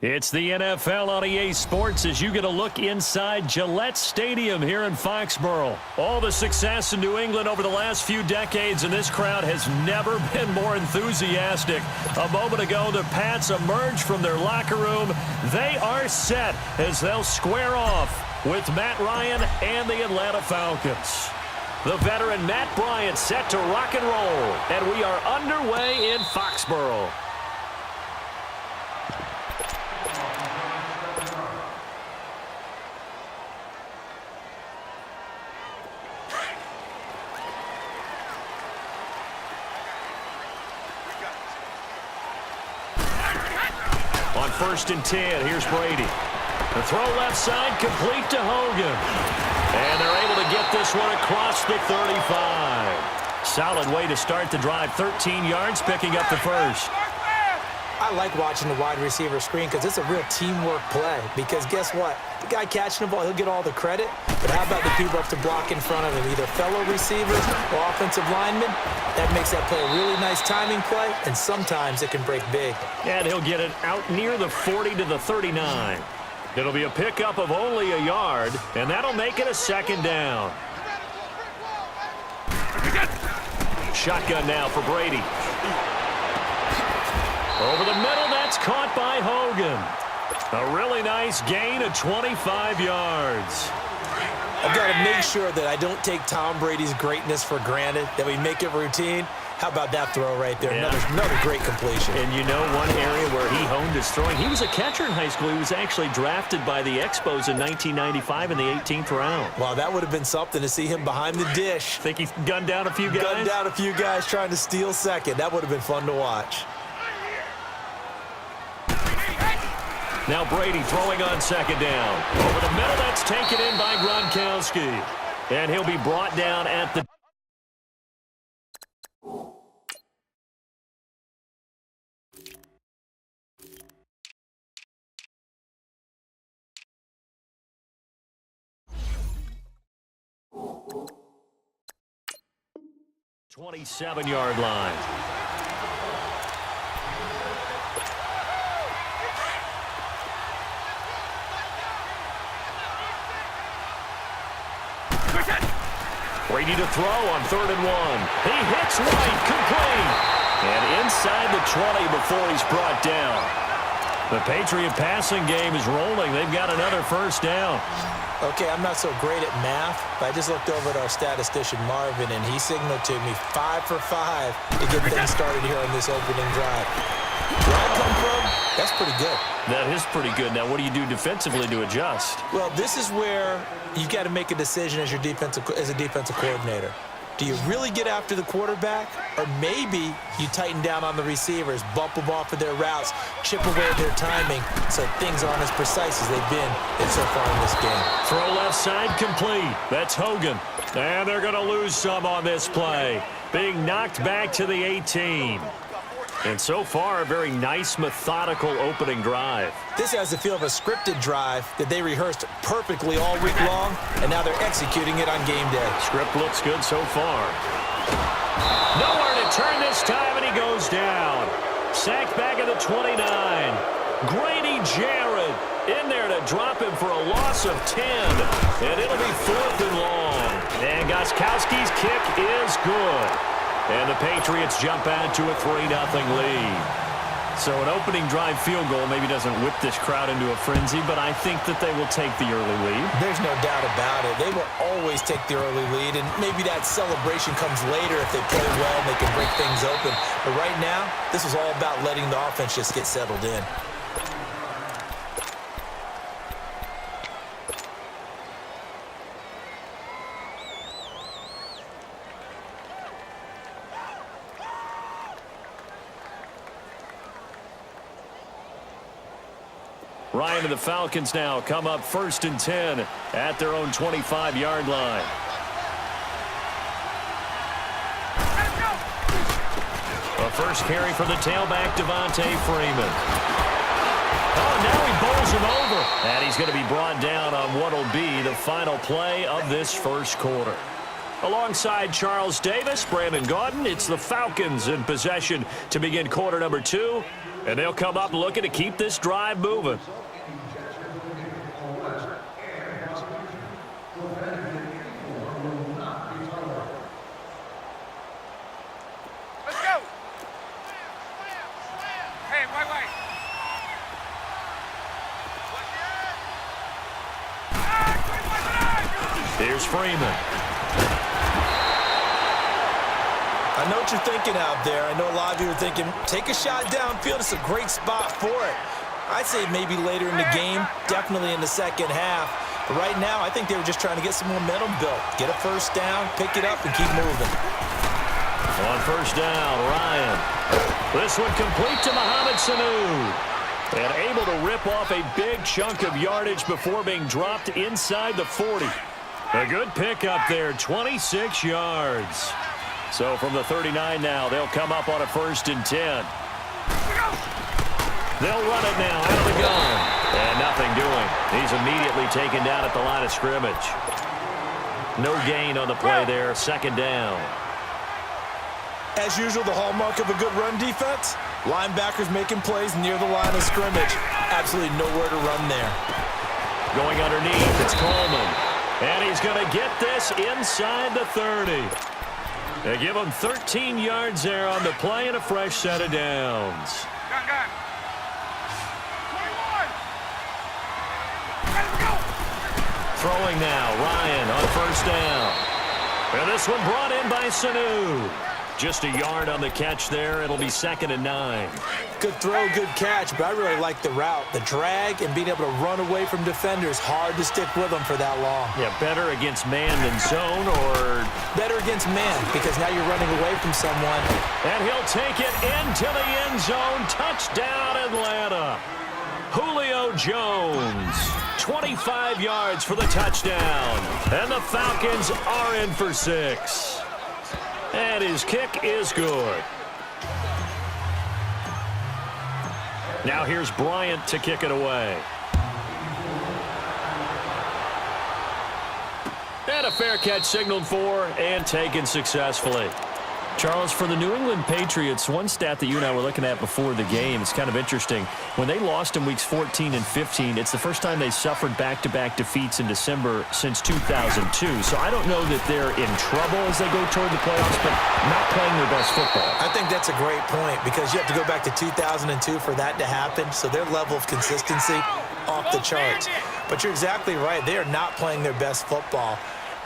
It's the NFL on EA Sports as you get a look inside Gillette Stadium here in Foxborough. All the success in New England over the last few decades, and this crowd has never been more enthusiastic. A moment ago, the Pats emerged from their locker room. They are set as they'll square off with Matt Ryan and the Atlanta Falcons. The veteran Matt Bryant set to rock and roll, and we are underway in Foxborough. On 1st and 10, here's Brady. The throw left side, complete to Hogan. And they're able to get this one across the 35. Solid way to start the drive. 13 yards, picking up the first. I like watching the wide receiver screen because it's a real teamwork play. Because guess what? The guy catching the ball, he'll get all the credit. But how about the people up to block in front of him? Either fellow receivers or offensive linemen. That makes that play a really nice timing play, and sometimes it can break big. And he'll get it out near the 40 to the 39. It'll be a pickup of only a yard, and that'll make it a second down. Shotgun now for Brady. Over the middle, that's caught by Hogan. A really nice gain of 25 yards. I've got to make sure that I don't take Tom Brady's greatness for granted, that we make it routine. How about that throw right there? Yeah. Another great completion. And you know one area where he honed his throwing? He was a catcher in high school. He was actually drafted by the Expos in 1995 in the 18th round. Wow, that would have been something to see him behind the dish. Think he's gunned down a few guys? Gunned down a few guys trying to steal second. That would have been fun to watch. Now Brady throwing on second down. Over the middle, that's taken in by Gronkowski. And he'll be brought down at the... ...27-yard line. Brady to throw on 3rd and 1. He hits right, complete. And inside the 20 before he's brought down. The Patriot passing game is rolling. They've got another first down. Okay, I'm not so great at math, but I just looked over at our statistician, Marvin, and he signaled to me 5 for 5 to get things started here on this opening drive. Where I come from, that's pretty good. That is pretty good. Now, what do you do defensively to adjust? Well, this is where you've got to make a decision as a defensive coordinator. Do you really get after the quarterback, or maybe you tighten down on the receivers, bump them off of their routes, chip away at their timing so things aren't as precise as they've been so far in this game? Throw left side complete. That's Hogan. And they're going to lose some on this play. Being knocked back to the 18. And so far, a very nice, methodical opening drive. This has the feel of a scripted drive that they rehearsed perfectly all week long, and now they're executing it on game day. Script looks good so far. Nowhere to turn this time, and he goes down. Sacked back at the 29. Grady Jarrett in there to drop him for a loss of 10. And it'll be 4th and long. And Gostkowski's kick is good. And the Patriots jump out to a 3-0 lead. So an opening drive field goal maybe doesn't whip this crowd into a frenzy, but I think that they will take the early lead. There's no doubt about it. They will always take the early lead, and maybe that celebration comes later if they play well and they can break things open. But right now, this is all about letting the offense just get settled in. Ryan and the Falcons now come up 1st and 10 at their own 25-yard line. A first carry for the tailback, Devontae Freeman. Oh, now he bowls him over. And he's going to be brought down on what will be the final play of this first quarter. Alongside Charles Davis, Brandon Gaudin, it's the Falcons in possession to begin quarter number 2. And they'll come up looking to keep this drive moving. Let's go. Hey, wait. Here's Freeman. I know what you're thinking out there. I know a lot of you are thinking, take a shot downfield. It's a great spot for it. I'd say maybe later in the game, definitely in the second half. But right now, I think they were just trying to get some momentum built. Get a first down, pick it up, and keep moving. On first down, Ryan. This one complete to Mohamed Sanu. And able to rip off a big chunk of yardage before being dropped inside the 40. A good pickup there, 26 yards. So from the 39 now, they'll come up on a 1st and 10. They'll run it now out of the gun. And nothing doing. He's immediately taken down at the line of scrimmage. No gain on the play there, 2nd down. As usual, the hallmark of a good run defense, linebackers making plays near the line of scrimmage. Absolutely nowhere to run there. Going underneath, it's Coleman. And he's going to get this inside the 30. They give him 13 yards there on the play and a fresh set of downs. Gun. 21. Let's go. Throwing now, Ryan on 1st down. And this one brought in by Sanu. Just a yard on the catch there. It'll be 2nd and 9. Good throw, good catch, but I really like the route. The drag and being able to run away from defenders, hard to stick with them for that long. Yeah, better against man than zone, or better against man, because now you're running away from someone. And he'll take it into the end zone. Touchdown, Atlanta. Julio Jones, 25 yards for the touchdown. And the Falcons are in for 6. And his kick is good. Now here's Bryant to kick it away. And a fair catch signaled for and taken successfully. Charles, for the New England Patriots, one stat that you and I were looking at before the game, it's kind of interesting. When they lost in weeks 14 and 15, it's the first time they suffered back-to-back defeats in December since 2002. So I don't know that they're in trouble as they go toward the playoffs, but not playing their best football. I think that's a great point because you have to go back to 2002 for that to happen. So their level of consistency off the charts. But you're exactly right. They are not playing their best football.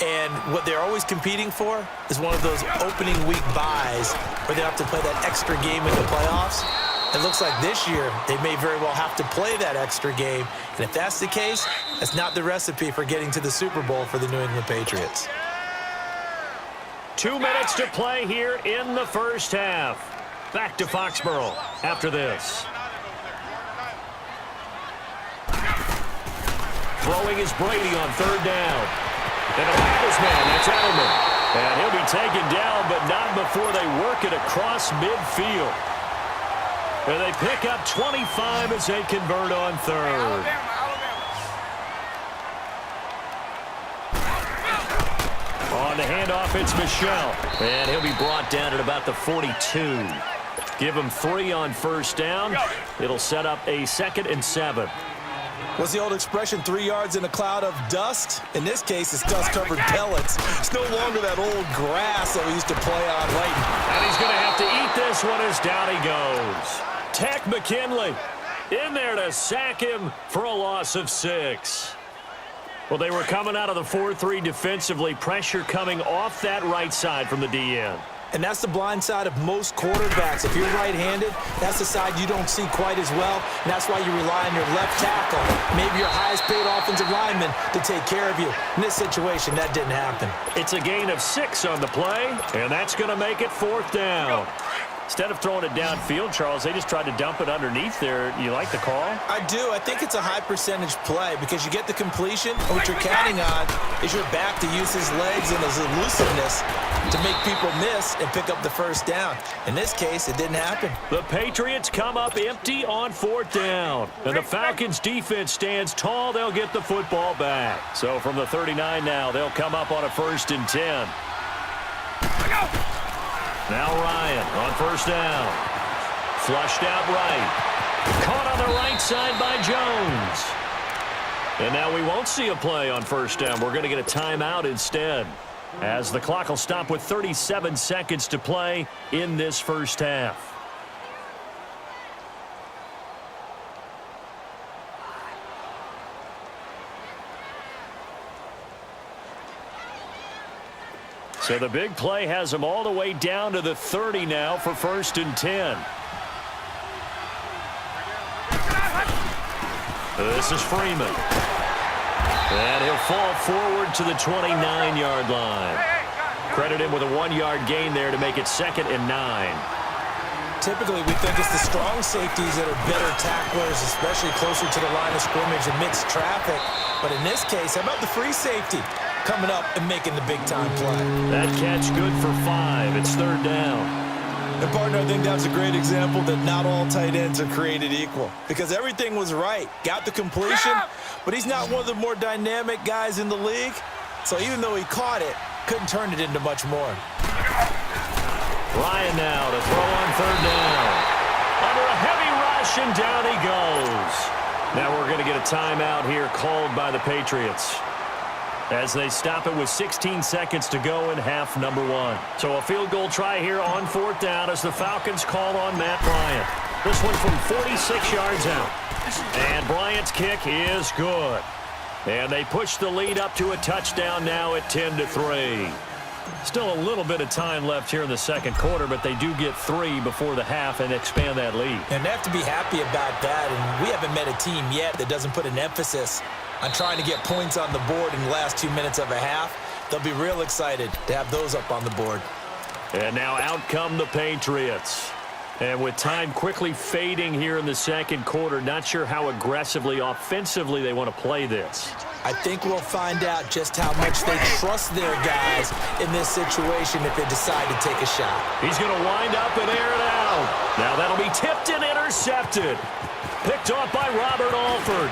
And what they're always competing for is one of those opening week buys where they have to play that extra game in the playoffs. It looks like this year they may very well have to play that extra game. And if that's the case, that's not the recipe for getting to the Super Bowl for the New England Patriots. 2 minutes to play here in the first half. Back to Foxborough after this. Throwing is Brady on 3rd down. And a Packers man, that's Edelman. And he'll be taken down, but not before they work it across midfield. And they pick up 25 as they convert on 3rd. On the handoff, it's Michelle. And he'll be brought down at about the 42. Give him 3 on 1st down. It'll set up a 2nd and 7. What's the old expression, 3 yards in a cloud of dust? In this case, it's dust-covered pellets. It's no longer that old grass that we used to play on right. And he's going to have to eat this one as down he goes. Tech McKinley in there to sack him for a loss of 6. Well, they were coming out of the 4-3 defensively. Pressure coming off that right side from the DN. And that's the blind side of most quarterbacks. If you're right-handed, that's the side you don't see quite as well. And that's why you rely on your left tackle, maybe your highest-paid offensive lineman, to take care of you. In this situation, that didn't happen. It's a gain of 6 on the play, and that's going to make it 4th down. Instead of throwing it downfield, Charles, they just tried to dump it underneath there. You like the call? I do. I think it's a high-percentage play because you get the completion, and what you're counting on is your back to use his legs and his elusiveness to make people miss and pick up the 1st down. In this case, it didn't happen. The Patriots come up empty on 4th down. And the Falcons' defense stands tall. They'll get the football back. So from the 39 now, they'll come up on a 1st and 10. Now Ryan on first down. Flushed out right. Caught on the right side by Jones. And now we won't see a play on first down. We're going to get a timeout instead, as the clock will stop with 37 seconds to play in this first half. So the big play has them all the way down to the 30 now for 1st and 10. This is Freeman. And he'll fall forward to the 29-yard line. Credit him with a 1-yard gain there to make it 2nd and 9. Typically, we think it's the strong safeties that are better tacklers, especially closer to the line of scrimmage amidst traffic. But in this case, how about the free safety coming up and making the big-time play? That catch good for 5. It's 3rd down. And, partner, I think that was a great example that not all tight ends are created equal, because everything was right. Got the completion, but he's not one of the more dynamic guys in the league. So even though he caught it, couldn't turn it into much more. Ryan now to throw on 3rd down. Under a heavy rush, and down he goes. Now we're going to get a timeout here called by the Patriots, as they stop it with 16 seconds to go in half number 1. So a field goal try here on 4th down as the Falcons call on Matt Bryant. This one from 46 yards out. And Bryant's kick is good. And they push the lead up to a touchdown now at 10-3. Still a little bit of time left here in the second quarter, but they do get 3 before the half and expand that lead. And they have to be happy about that. And we haven't met a team yet that doesn't put an emphasis on trying to get points on the board in the last 2 minutes of a half. They'll be real excited to have those up on the board. And now out come the Patriots. And with time quickly fading here in the second quarter, not sure how aggressively, offensively they want to play this. I think we'll find out just how much they trust their guys in this situation if they decide to take a shot. He's going to wind up and air it out. Now that'll be tipped and intercepted. Picked off by Robert Alford.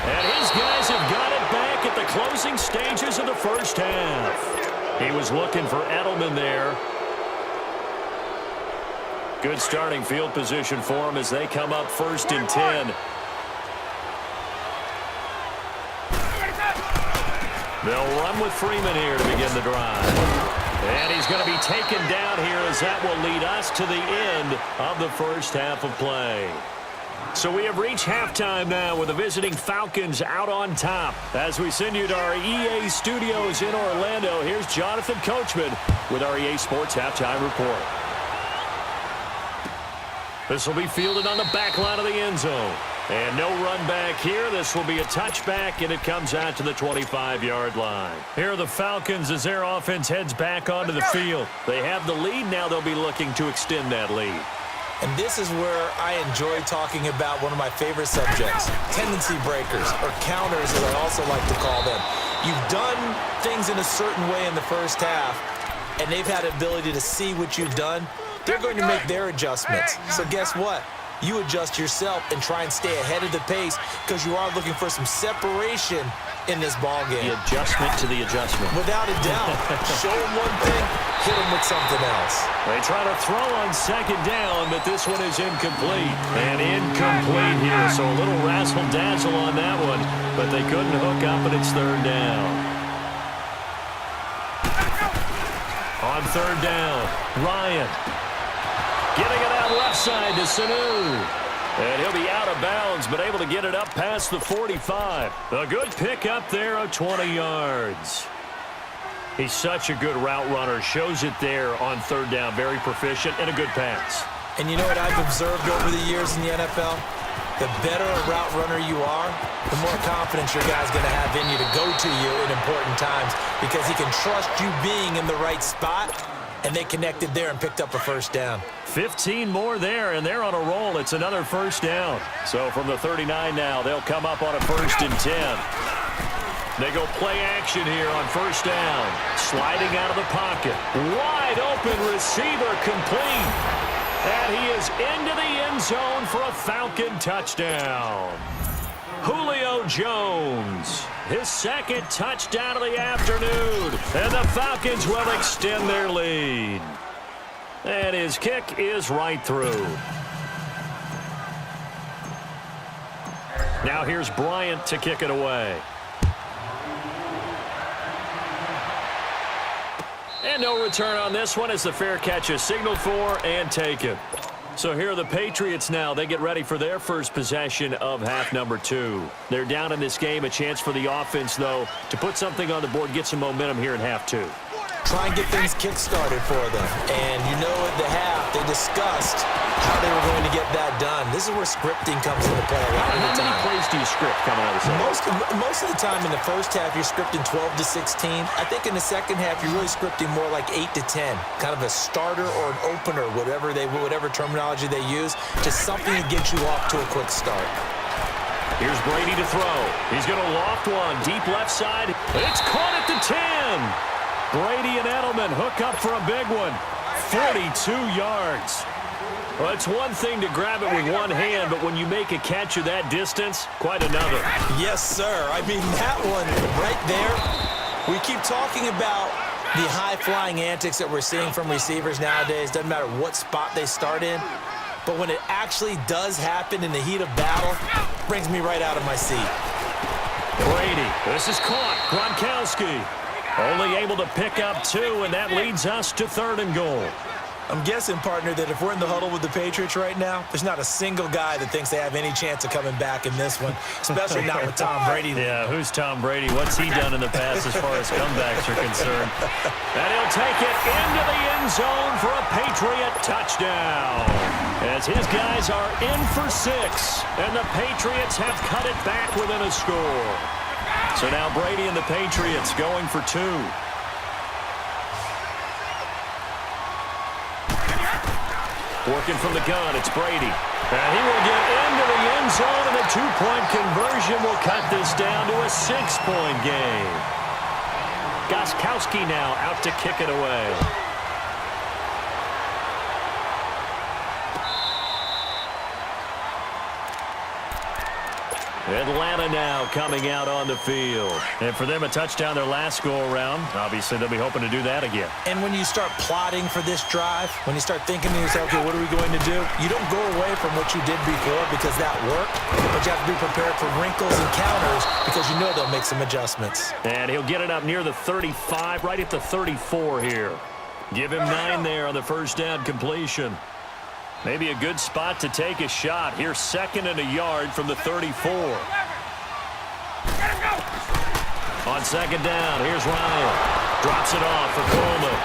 And his guys have got it back at the closing stages of the first half. He was looking for Edelman there. Good starting field position for him as they come up 1st and 10. They'll run with Freeman here to begin the drive. And he's going to be taken down here as that will lead us to the end of the first half of play. So we have reached halftime now with the visiting Falcons out on top. As we send you to our EA studios in Orlando, here's Jonathan Coachman with our EA Sports Halftime Report. This will be fielded on the back line of the end zone. And no run back here. This will be a touchback, and it comes out to the 25-yard line. Here are the Falcons as their offense heads back onto the field. They have the lead. Now they'll be looking to extend that lead. And this is where I enjoy talking about one of my favorite subjects, tendency breakers, or counters as I also like to call them. You've done things in a certain way in the first half, and they've had the ability to see what you've done. They're going to make their adjustments. So guess what? You adjust yourself and try and stay ahead of the pace because you are looking for some separation in this ball game. The adjustment to the adjustment. Without a doubt. Show them one thing, hit them with something else. They try to throw on 2nd down, but this one is incomplete. And incomplete here, so a little razzle-dazzle on that one, but they couldn't hook up, and it's 3rd down. On 3rd down, Ryan. Getting it out left side to Sanu. And he'll be out of bounds, but able to get it up past the 45. A good pick up there of 20 yards. He's such a good route runner. Shows it there on 3rd down. Very proficient and a good pass. And you know what I've observed over the years in the NFL? The better a route runner you are, the more confidence your guy's going to have in you to go to you in important times because he can trust you being in the right spot. And they connected there and picked up a 1st down. 15 more there, and they're on a roll. It's another 1st down. So from the 39 now, they'll come up on a 1st and 10. They go play action here on 1st down. Sliding out of the pocket. Wide open receiver complete. And he is into the end zone for a Falcon touchdown. Julio Jones, his 2nd touchdown of the afternoon, and the Falcons will extend their lead. And his kick is right through. Now here's Bryant to kick it away. And no return on this one as the fair catch is signaled for and taken. So here are the Patriots now. They get ready for their first possession of half number 2. They're down in this game. A chance for the offense, though, to put something on the board, get some momentum here in half 2. Try and get things kick-started for them. And you know at the half, they discussed how they were going to get that done. This is where scripting comes into play a lot of the time. How many plays do you script coming out of the second? Most of the time in the first half, you're scripting 12 to 16. I think in the second half, you're really scripting more like 8 to 10. Kind of a starter or an opener, whatever terminology they use. Just something to get you off to a quick start. Here's Brady to throw. He's going to loft one. Deep left side. It's caught at the 10. Brady and Edelman hook up for a big one. 42 yards. Well, it's one thing to grab it with one hand, but when you make a catch of that distance, quite another. Yes, sir. I mean, that one right there, we keep talking about the high-flying antics that we're seeing from receivers nowadays. Doesn't matter what spot they start in. But when it actually does happen in the heat of battle, it brings me right out of my seat. Brady, this is caught. Gronkowski only able to pick up 2, and that leads us to 3rd and goal. I'm guessing, partner, that if we're in the huddle with the Patriots right now, there's not a single guy that thinks they have any chance of coming back in this one, especially not with Tom Brady. Yeah, who's Tom Brady? What's he done in the past as far as comebacks are concerned? And he'll take it into the end zone for a Patriot touchdown. As his guys are in for 6, and the Patriots have cut it back within a score. So now Brady and the Patriots going for 2. Working from the gun, it's Brady. And he will get into the end zone, and the 2-point conversion will cut this down to a 6-point game. Gostkowski now out to kick it away. Atlanta now coming out on the field. And for them, a touchdown their last go-around. Obviously, they'll be hoping to do that again. And when you start plotting for this drive, when you start thinking to yourself, okay, what are we going to do? You don't go away from what you did before because that worked, but you have to be prepared for wrinkles and counters because you know they'll make some adjustments. And he'll get it up near the 35, right at the 34 here. Give him 9 there on the first down completion. Maybe a good spot to take a shot. Here's 2nd and a yard from the 34. On 2nd down, here's Ryan. Drops it off for Coleman.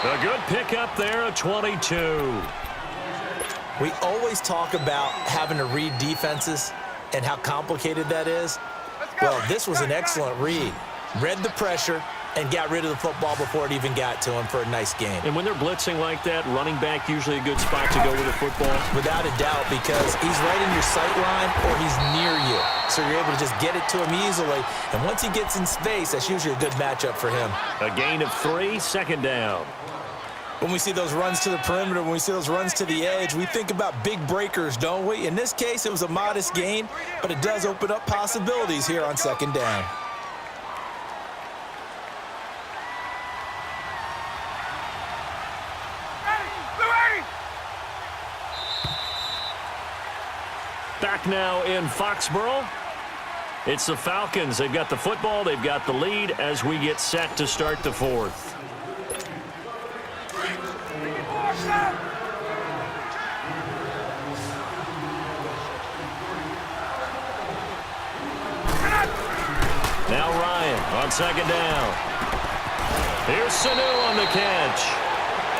A good pickup there, a 22. We always talk about having to read defenses and how complicated that is. Well, this was an excellent read. Read the pressure and got rid of the football before it even got to him for a nice game. And when they're blitzing like that, running back usually a good spot to go with the football? Without a doubt, because he's right in your sight line or he's near you. So you're able to just get it to him easily. And once he gets in space, that's usually a good matchup for him. A gain of 3, 2nd down. When we see those runs to the perimeter, when we see those runs to the edge, we think about big breakers, don't we? In this case, it was a modest gain, but it does open up possibilities here on 2nd down. Back now in Foxborough. It's the Falcons. They've got the football. They've got the lead as we get set to start the 4th. Now Ryan on 2nd down. Here's Sanu on the catch.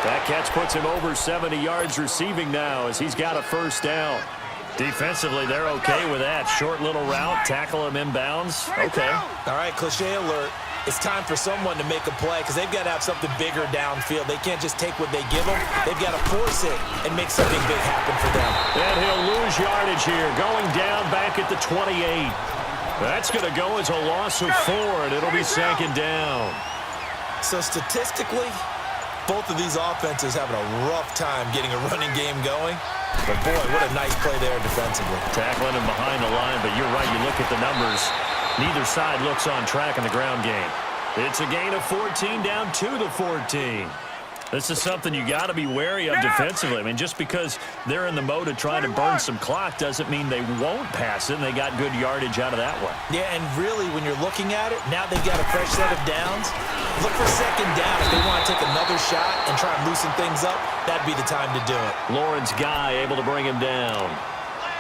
That catch puts him over 70 yards receiving now as he's got a first down. Defensively, they're okay with that. Short little route, tackle him inbounds. Okay. All right, cliche alert. It's time for someone to make a play because they've got to have something bigger downfield. They can't just take what they give them. They've got to force it and make something big happen for them. And he'll lose yardage here, going down back at the 28. That's going to go as a loss of 4, and it'll be 2nd down. So statistically, both of these offenses having a rough time getting a running game going. But, boy, what a nice play there defensively. Tackling him behind the line, but you're right. You look at the numbers. Neither side looks on track in the ground game. It's a gain of 14 down to the 14. This is something you got to be wary of defensively. I mean, just because they're in the mode of trying to burn some clock doesn't mean they won't pass it, and they got good yardage out of that one. Yeah, and really, when you're looking at it, now they've got a fresh set of downs. Look for second down. If they want to take another shot and try and loosen things up, that'd be the time to do it. Lawrence Guy able to bring him down.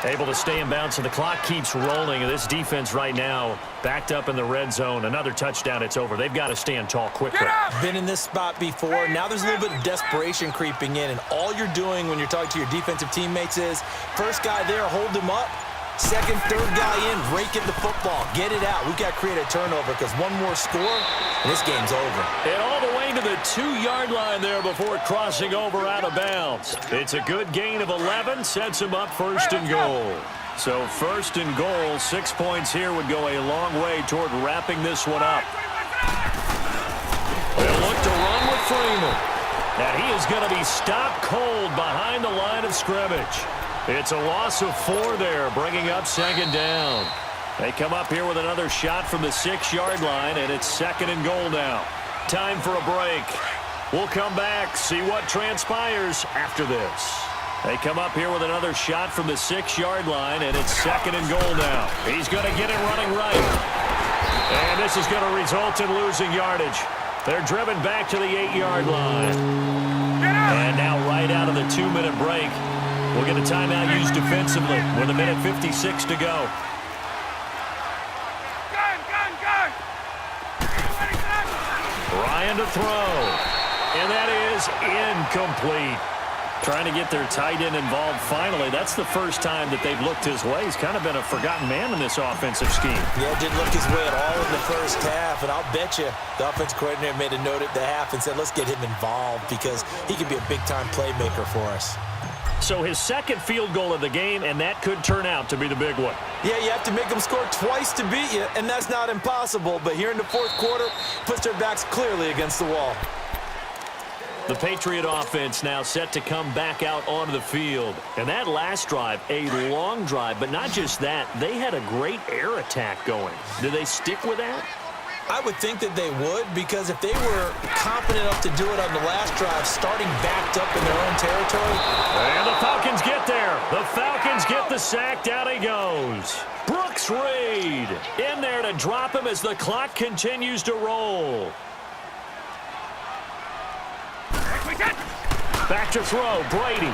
Able to stay in bounds, so the clock keeps rolling. And this defense right now backed up in the red zone. Another touchdown, it's over. They've got to stand tall quickly. Been in this spot before. Now there's a little bit of desperation creeping in, and all you're doing when you're talking to your defensive teammates is first guy there, hold him up. Second, third guy in, rake in the football. Get it out. We've got to create a turnover because one more score, and this game's over. And all the way to the 2-yard line there before crossing over out of bounds. It's a good gain of 11, sets him up first and goal. So first and goal, 6 points here would go a long way toward wrapping this one up. They'll look to run with Freeman. And he is going to be stopped cold behind the line of scrimmage. It's a loss of 4 there, bringing up second down. They come up here with another shot from the 6-yard line, and it's second and goal now. Time for a break. We'll come back, see what transpires after this. They come up here with another shot from the 6-yard line, and it's second and goal now. He's going to get it running right. And this is going to result in losing yardage. They're driven back to the 8-yard line. And now right out of the 2-minute break, we'll get a timeout used defensively with 1:56 to go. Ryan to throw. And that is incomplete. Trying to get their tight end involved finally. That's the first time that they've looked his way. He's kind of been a forgotten man in this offensive scheme. Yeah, didn't look his way at all in the first half. And I'll bet you the offensive coordinator made a note at the half and said, let's get him involved because he can be a big-time playmaker for us. So his second field goal of the game, and that could turn out to be the big one. Yeah, you have to make them score twice to beat you, and that's not impossible. But here in the fourth quarter, puts their backs clearly against the wall. The Patriot offense now set to come back out onto the field. And that last drive, a long drive, but not just that, they had a great air attack going. Do they stick with that? I would think that they would, because if they were confident enough to do it on the last drive, starting backed up in their own territory. And the Falcons get there. The Falcons get the sack. Down he goes. Brooks Reed in there to drop him as the clock continues to roll. Back to throw, Brady.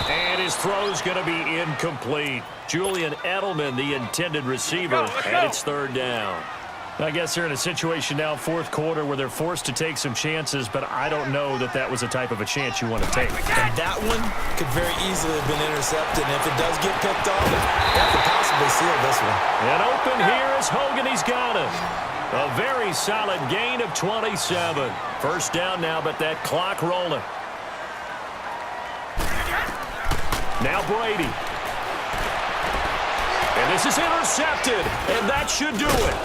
And his throw's going to be incomplete. Julian Edelman, the intended receiver, and it's third down. I guess they're in a situation now, fourth quarter, where they're forced to take some chances, but I don't know that that was the type of a chance you want to take. And that one could very easily have been intercepted, and if it does get picked off, that could possibly seal this one. And open here is Hogan. He's got it. A very solid gain of 27. First down now, but that clock rolling. Now Brady. And this is intercepted, and that should do it.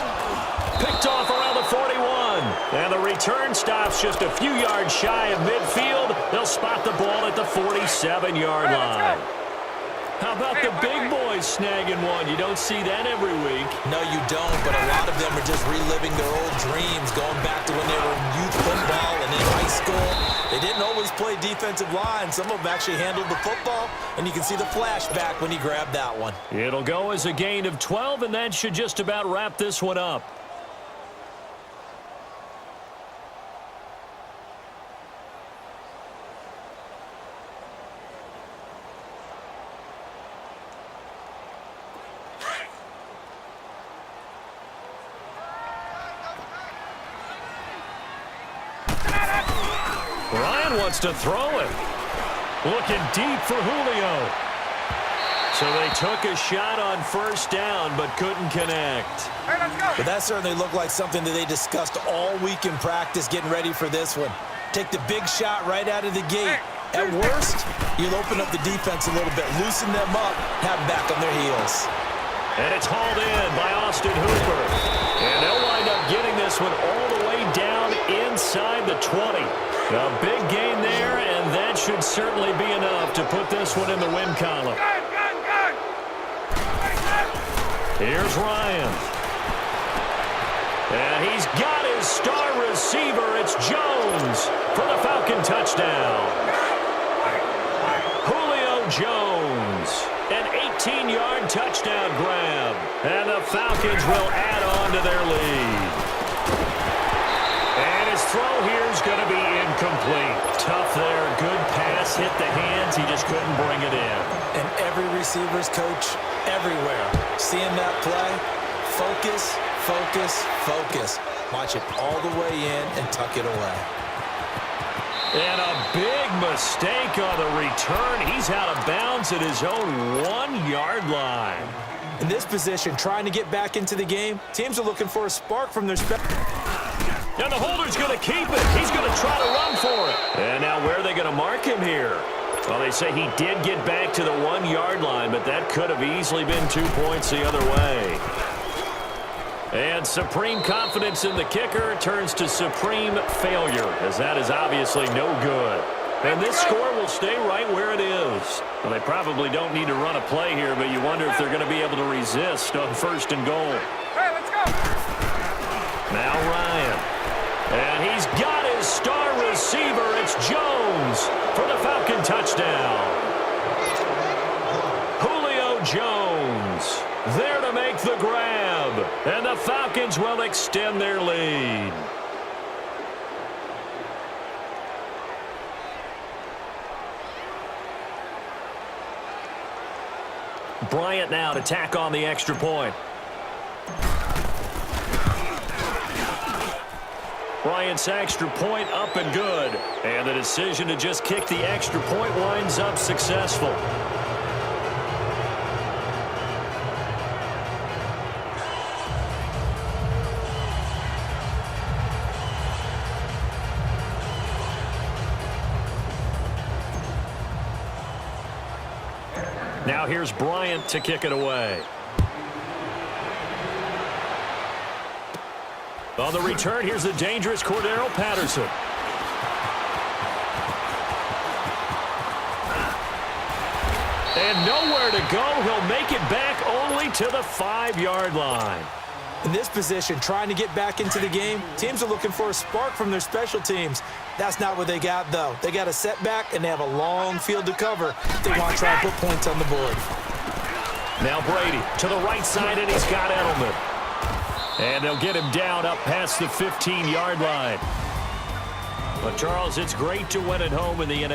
Picked off around the 41. And the return stops just a few yards shy of midfield. They'll spot the ball at the 47-yard line. How about the big boys snagging one? You don't see that every week. No, you don't, but a lot of them are just reliving their old dreams, going back to when they were in youth football and in high school. They didn't always play defensive line. Some of them actually handled the football, and you can see the flashback when he grabbed that one. It'll go as a gain of 12, and that should just about wrap this one up. Ryan wants to throw it. Looking deep for Julio. So they took a shot on first down, but couldn't connect. Hey, let's go. But that certainly looked like something that they discussed all week in practice getting ready for this one. Take the big shot right out of the gate. At worst, you'll open up the defense a little bit, loosen them up, have them back on their heels. And it's hauled in by Austin Hooper. And they'll wind up getting this one all the way down inside the 20. A big gain there, and that should certainly be enough to put this one in the win column. Here's Ryan. And he's got his star receiver. It's Jones for the Falcon touchdown. Julio Jones, an 18-yard touchdown grab. And the Falcons will add on to their lead. And his throw here is going to be incomplete. Tough there. Good pass. Hit the hands. He just couldn't bring it in. And every receiver's coach everywhere. Seeing that play, focus, focus, focus. Watch it all the way in and tuck it away. And a big mistake on the return. He's out of bounds at his own 1-yard line. In this position, trying to get back into the game, teams are looking for a spark from their And the holder's going to keep it. He's going to try to run for it. And now where are they going to mark him here? Well, they say he did get back to the 1-yard line, but that could have easily been 2 points the other way. And supreme confidence in the kicker turns to supreme failure, as that is obviously no good. And this score will stay right where it is. Well, they probably don't need to run a play here, but you wonder if they're going to be able to resist on 1st and goal. Hey, let's go. Now Ryan. And he's got his star receiver. It's Jones for the Falcon touchdown. Julio Jones there to make the grab. And the Falcons will extend their lead. Bryant now to tack on the extra point. Bryant's extra point up and good. And the decision to just kick the extra point winds up successful. Now here's Bryant to kick it away. On the return, here's the dangerous Cordero Patterson. And nowhere to go. He'll make it back only to the 5-yard line. In this position, trying to get back into the game, teams are looking for a spark from their special teams. That's not what they got, though. They got a setback, and they have a long field to cover if they want to try and put points on the board. Now Brady to the right side, and he's got Edelman. And they'll get him down up past the 15-yard line. But, Charles, it's great to win at home in the NFL.